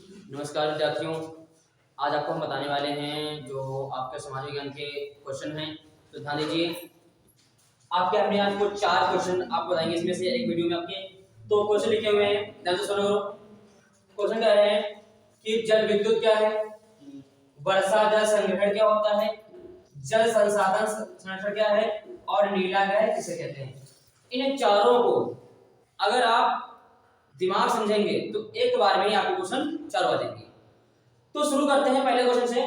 नमस्कार विद्यार्थियों। आज आपको हम बताने वाले हैं जो आपके समाज विज्ञान के क्वेश्चन हैं। तो ध्यान दीजिए, आपके हमने आपको 4 क्वेश्चन आपको बताएंगे इसमें से एक वीडियो में आपके। तो क्वेश्चन लिखे हुए हैं, ध्यान से सुनो। क्वेश्चन कह रहे हैं कि जल विद्युत क्या है, वर्षा जल संग्रहण क्या होता है, जल संसाधन संरक्षण क्या है और नीला ग्रह किसे कहते हैं। इन चारों को अगर आप दिमाग समझेंगे तो एक बार में ही आपको क्वेश्चन चार हो जाएंगे। तो शुरू करते हैं पहले क्वेश्चन से।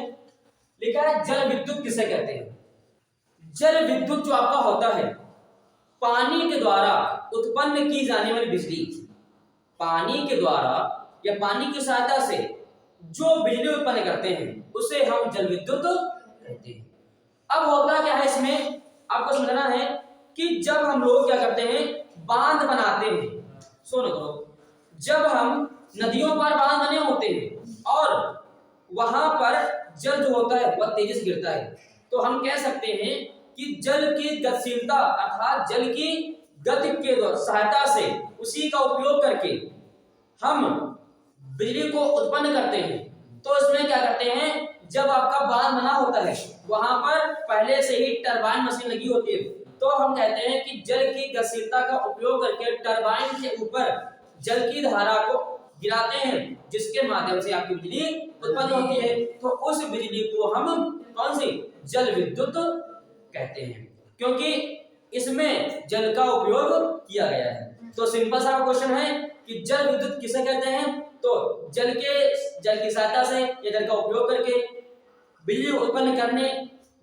लिखा है जल विद्युत किसे कहते हैं। जल विद्युत जो आपका होता है पानी के द्वारा उत्पन्न की जाने वाली बिजली, पानी के द्वारा या पानी की सहायता से जो बिजली उत्पन्न करते हैं उसे हम जल विद्युत कहते हैं। अब होता क्या है इसमें आपको समझना है कि जब हम लोग क्या करते हैं, बांध बनाते हैं। सुनो करो, जब हम नदियों पर बांध बने होते हैं और वहां पर जल जो होता है वह तेजी से गिरता है, तो हम कह सकते हैं कि जल की गतिशीलता अर्थात जल की गति के सहायता से उसी का उपयोग करके हम बिजली को उत्पन्न करते हैं। तो इसमें क्या करते हैं, जब आपका बांध बना होता है वहां पर पहले से ही टरबाइन मशीन लगी होती है, तो हम कहते हैं कि जल की गतिशीलता का उपयोग करके टरबाइन के ऊपर जल की धारा को गिराते हैं, जिसके माध्यम से आपकी बिजली उत्पन्न होती है। तो उस बिजली को हम कौन सी जल विद्युत कहते हैं, क्योंकि इसमें जल का उपयोग किया गया है। तो सिंपल सा क्वेश्चन है कि जल विद्युत किसे कहते हैं। तो जल की सहायता से या जल का उपयोग करके बिजली उत्पन्न करने,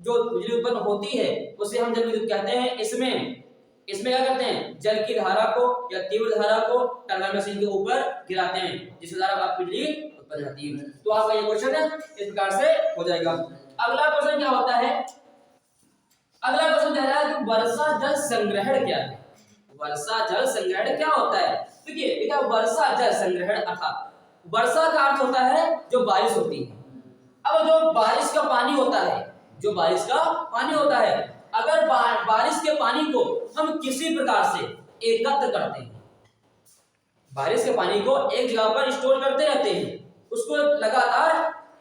जो बिजली उत्पन्न होती है उसे हम जल विद्युत कहते हैं। इसमें क्या करते हैं, जल की धारा को या तीव्र धारा को टरबाइन मशीन के ऊपर गिराते हैं, जिसके द्वारा आपकी बिजली उत्पन्न होती है। तो आपका ये क्वेश्चन इस प्रकार से हो जाएगा। अगला क्वेश्चन क्या होता है, अगला क्वेश्चन कह रहा है कि वर्षा जल संग्रहण क्या है। वर्षा जल संग्रहण क्या होता है। देखिए देखा, वर्षा जल संग्रहण अर्थात वर्षा का अर्थ होता है जो बारिश होती है। अब जो बारिश का पानी होता है, जो बारिश का पानी होता है, अगर बारिश के पानी को हम किसी प्रकार से एकत्र करते हैं, बारिश के पानी को एक जगह पर स्टोर करते रहते हैं उसको लगातार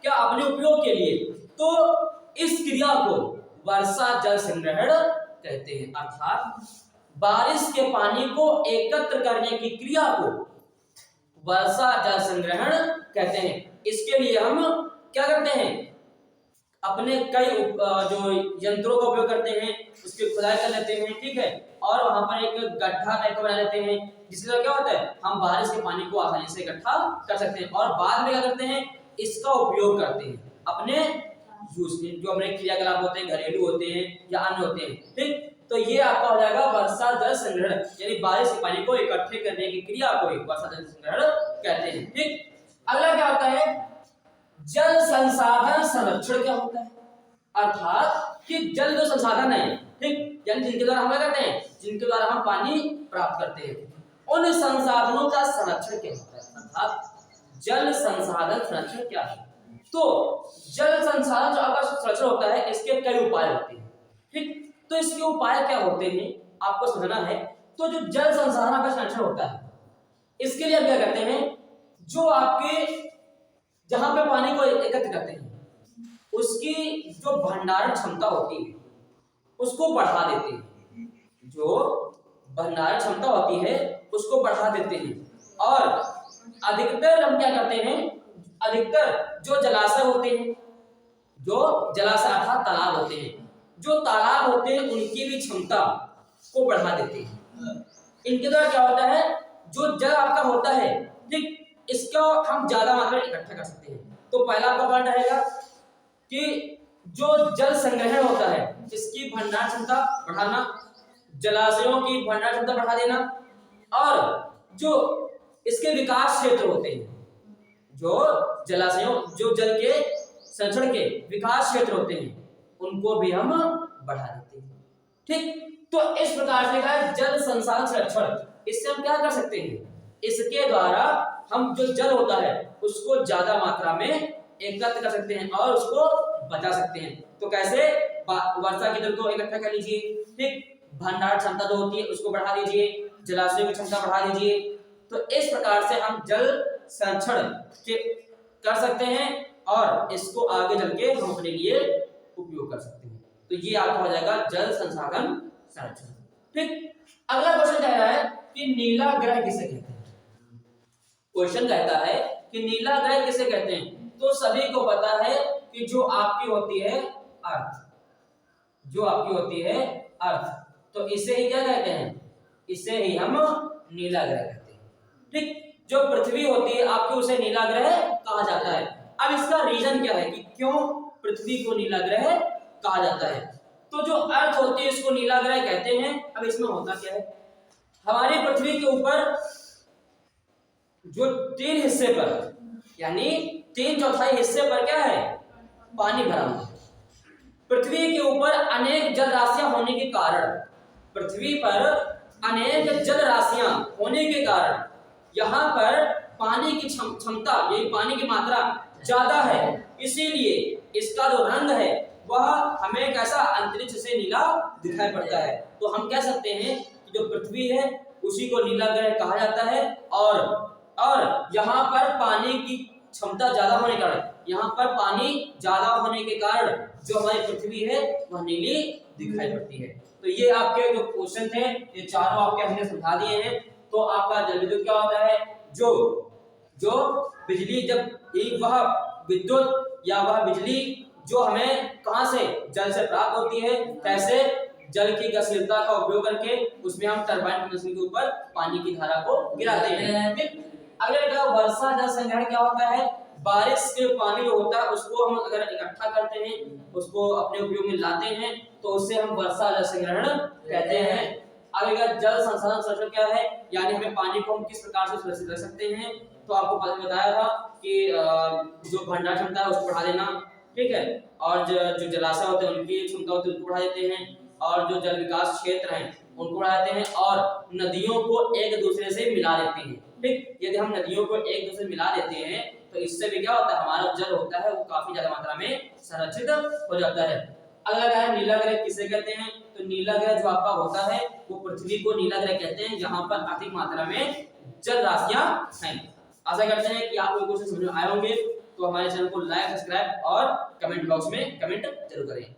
क्या अपने उपयोग के लिए, तो इस क्रिया को वर्षा जल संग्रहण कहते हैं। अर्थात बारिश के पानी को एकत्र करने की क्रिया को वर्षा जल संग्रहण कहते हैं। इसके लिए हम क्या करते हैं, अपने कई जो यंत्रों का उपयोग करते हैं, उसकी खुदाई कर लेते हैं, ठीक है, और वहां पर एक गड्ढा टाइप का बना लेते हैं, जिससे क्या होता है हम बारिश के पानी को आसानी से इकट्ठा कर सकते हैं और बाद में क्या करते हैं, इसका उपयोग करते हैं अपने यूज में, जो हमारे क्रियाकलाप होते हैं, घरेलू होते हैं या अन्य होते हैं, ठीक। तो ये आपका हो जाएगा वर्षा जल संग्रहण, यानी बारिश के पानी को इकट्ठे करने की क्रिया को वर्षा जल संग्रहण कहते हैं, ठीक। अगला क्या होता है, जल संसाधन संरक्षण क्या होता है। अर्थात कि जल जो संसाधन है, ठीक, यानी जिनके द्वारा हम क्या करते हैं, जिनके द्वारा हम पानी प्राप्त करते हैं, उन संसाधनों का संरक्षण क्या होता है। अर्थात जल संसाधन संरक्षण क्या है। तो जल संसाधन जो आपका संरक्षण होता है, इसके कई उपाय होते हैं, ठीक। तो इसके उपाय क्या होते हैं आपको समझना है। तो जो जल संसाधन का संरक्षण होता है, इसके लिए आप क्या करते हैं, जो आपके जहां पे पानी को एकत्र करते हैं उसकी जो भंडारण क्षमता होती है उसको बढ़ा देते हैं, जो भंडारण क्षमता होती है उसको बढ़ा देते हैं। और अधिकतर हम क्या करते हैं, अधिकतर जो जलाशय होते हैं, जो जलाशय अर्थात तालाब होते हैं, जो तालाब होते हैं उनकी भी क्षमता को बढ़ा देते हैं। इनके द्वारा क्या होता है, जो जल आपका होता है, ठीक, इसका हम ज्यादा मात्रा में इकट्ठा कर सकते हैं। तो पहला आपका पॉइंट रहेगा कि जो जल संग्रहण होता है इसकी भंडारण क्षमता बढ़ाना, जलाशयों की भंडारण क्षमता बढ़ा देना, और जो इसके विकास क्षेत्र होते हैं, जो जलाशयों जो जल के संरक्षण के विकास क्षेत्र होते हैं उनको भी हम बढ़ा देते हैं, ठीक। तो इस प्रकार से का जल संसाधन संरक्षण, इससे हम क्या कर सकते हैं, इसके द्वारा हम जो जल होता है उसको ज्यादा मात्रा में एकत्र कर सकते हैं और उसको बचा सकते हैं। तो कैसे, वर्षा के जल को इकट्ठा कर लीजिए, ठीक, भंडारण क्षमता जो होती है उसको बढ़ा दीजिए, जलाशयों की क्षमता बढ़ा दीजिए। तो इस प्रकार से हम जल संरक्षण के कर सकते हैं और इसको आगे चल के हम अपने लिए उपयोग कर सकते हैं। तो ये आपका हो जाएगा जल संसाधन संरक्षण। ठीक, अगला क्वेश्चन कह रहा है कि नीला ग्रह किसे कहते हैं। क्वेश्चन कहता है कि नीला ग्रह किसे कहते हैं। तो सभी को पता है कि जो आपकी होती है अर्थ, जो आपकी होती है अर्थ, तो इसे ही क्या कहते हैं, इसे ही हम नीला ग्रह कहते हैं। ठीक, जो पृथ्वी होती है आपकी उसे नीला ग्रह कहा जाता है। अब इसका रीजन क्या है कि क्यों पृथ्वी को नीला ग्रह कहा जाता है। तो जो अर्थ होती है इसको नीला ग्रह कहते हैं। अब इसमें होता क्या है, हमारी पृथ्वी के ऊपर जो 3 हिस्से पर यानी 3/4 हिस्से पर क्या है, पानी भरा हुआ है। पृथ्वी के ऊपर अनेक जल राशियां होने के कारण, पृथ्वी पर अनेक जल राशियां होने के कारण यहाँ पर पानी की क्षमता यानी पानी की मात्रा ज्यादा है। इसीलिए इसका जो रंग है वह हमें कैसा, अंतरिक्ष से नीला दिखाई पड़ता है। तो हम कह सकते हैं कि जो पृथ्वी है उसी को नीला ग्रह कहा जाता है। और यहाँ पर पानी की क्षमता ज्यादा होने के कारण, यहाँ पर पानी ज्यादा होने के कारण जो हमारी पृथ्वी है वह नीली दिखाई पड़ती है। तो ये आपके जो क्वेश्चन थे ये चारों आपके हमने समझा दिए हैं। तो आपका जल विद्युत क्या होता है, जो बिजली, जब वह विद्युत या वह बिजली जो हमें कहां से, जल से प्राप्त होती है, कैसे जल की गतिशीलता का उपयोग करके उसमें हम टरबाइन मशीन के ऊपर पानी की धारा को गिराते हैं। अगला वर्षा जल संग्रहण क्या होता है, बारिश के पानी जो होता है उसको हम अगर इकट्ठा करते हैं, उसको अपने उपयोग में लाते हैं तो उसे हम वर्षा जल संग्रहण कहते हैं। अगला जल संसाधन संरक्षण क्या है, यानी हमें पानी को हम किस प्रकार से सुरक्षित रख सकते हैं। तो आपको बताया था कि जो भंडार क्षमता है उसको बढ़ा देना, ठीक है, और जो जलाशय होते हैं उनकी क्षमता होती है उनको बढ़ा देते हैं, और जो जल विकास क्षेत्र हैं उनको बढ़ाते हैं, और नदियों को एक दूसरे से मिला देते हैं। ठीक, यदि हम नदियों को एक दूसरे से मिला देते हैं तो इससे भी क्या होता है, हमारा जल होता है वो काफी ज्यादा मात्रा में संरक्षित हो जाता है। अगला है नीला ग्रह किसे कहते हैं। तो नीला ग्रह जो आपका होता है वो पृथ्वी को नीला ग्रह कहते हैं जहां पर अधिक मात्रा में जल राशियां हैं। आशा करते हैं कि आपको क्वेश्चन समझ में आए होंगे। तो हमारे चैनल को लाइक, सब्सक्राइब और कमेंट बॉक्स में कमेंट जरूर करें।